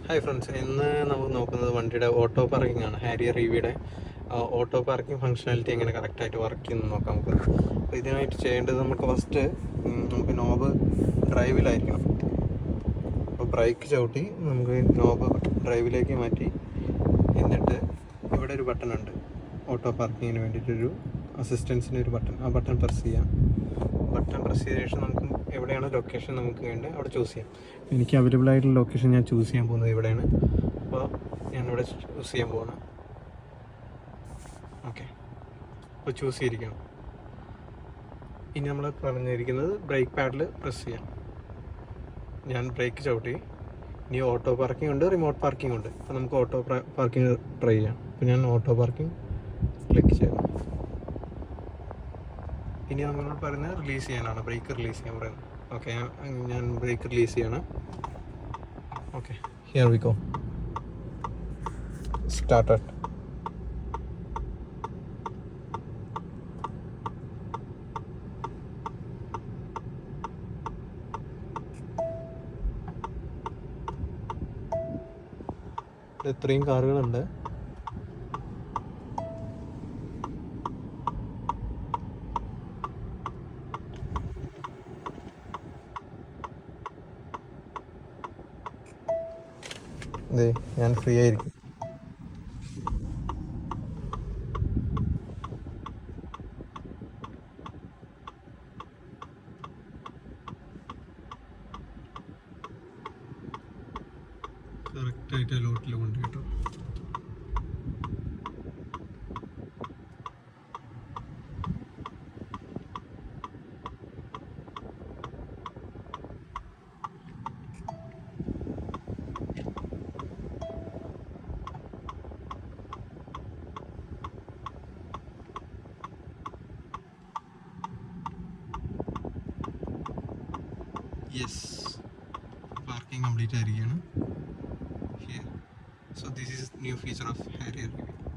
Hi friends, ഇന്ന് നമുക്ക് നോക്കുന്നത് വണ്ടിയുടെ ഓട്ടോ പാർക്കിംഗ് ആണ്. ഹാരിയർ EVയുടെ ഓട്ടോ പാർക്കിംഗ് ഫംഗ്ഷനാലിറ്റി എങ്ങനെ കറക്റ്റായിട്ട് വർക്ക് ചെയ്യുന്നു നോക്കാം നമുക്ക്. അപ്പോൾ ഇതിനായിട്ട് ചെയ്യേണ്ടത് നമുക്ക് ഫസ്റ്റ് നമുക്ക് നോബ് ഡ്രൈവിലായിരിക്കണം. അപ്പോൾ ബ്രേക്ക് ചവിട്ടി നമുക്ക് നോബ് ഡ്രൈവിലേക്ക് മാറ്റി, എന്നിട്ട് ഇവിടെ ഒരു ബട്ടൺ ഉണ്ട് ഓട്ടോ പാർക്കിങ്ങിന് വേണ്ടിയിട്ടൊരു അസിസ്റ്റൻസിൻ്റെ ഒരു ബട്ടൺ. ആ ബട്ടൺ പ്രസ് ചെയ്യാം. ബട്ടൺ പ്രസ് ചെയ്ത ശേഷം നമുക്ക് എവിടെയാണ് ലൊക്കേഷൻ നമുക്ക് വേണ്ടത് അവിടെ ചൂസ് ചെയ്യാം. എനിക്ക് അവൈലബിൾ ആയിട്ടുള്ള ലൊക്കേഷൻ ഞാൻ ചൂസ് ചെയ്യാൻ പോകുന്നത് ഇവിടെയാണ്. അപ്പോൾ ഞാനിവിടെ ചൂസ് ചെയ്യാൻ പോകണം. ഓക്കെ, അപ്പോൾ ചൂസ് ചെയ്തിരിക്കണം. ഇനി നമ്മൾ പറഞ്ഞിരിക്കുന്നത് ബ്രേക്ക് പാഡിൽ പ്രസ് ചെയ്യാം. ഞാൻ ബ്രേക്ക് ചവിട്ടി. ഇനി ഓട്ടോ പാർക്കിംഗ് ഉണ്ട്, റിമോട്ട് പാർക്കിംഗ് ഉണ്ട്. അപ്പോൾ നമുക്ക് ഓട്ടോ പാർക്കിംഗ് ട്രൈ ചെയ്യാം. അപ്പോൾ ഞാൻ ഓട്ടോ പാർക്കിംഗ് ക്ലിക്ക് ചെയ്തു. ഇനി നമ്മൾ പറയുന്നത് റിലീസ് ചെയ്യാനാണ്, ബ്രേക്ക് റിലീസ് ചെയ്യാൻ പറയുന്നത്. ഓക്കെ, ഞാൻ ബ്രേക്ക് റിലീസ് ചെയ്യണം. Okay, here we go. Started. ഇത്രയും കാറുകളുണ്ട്. ഞാൻ ഫ്രീ ആയിരിക്കും. കറക്റ്റായിട്ട് ലോട്ടിൽ കൊണ്ട് കേട്ടോ. Yes, parking complete ആയിരിക്കുകയാണ്. Here, so this is new feature of Harrier EV.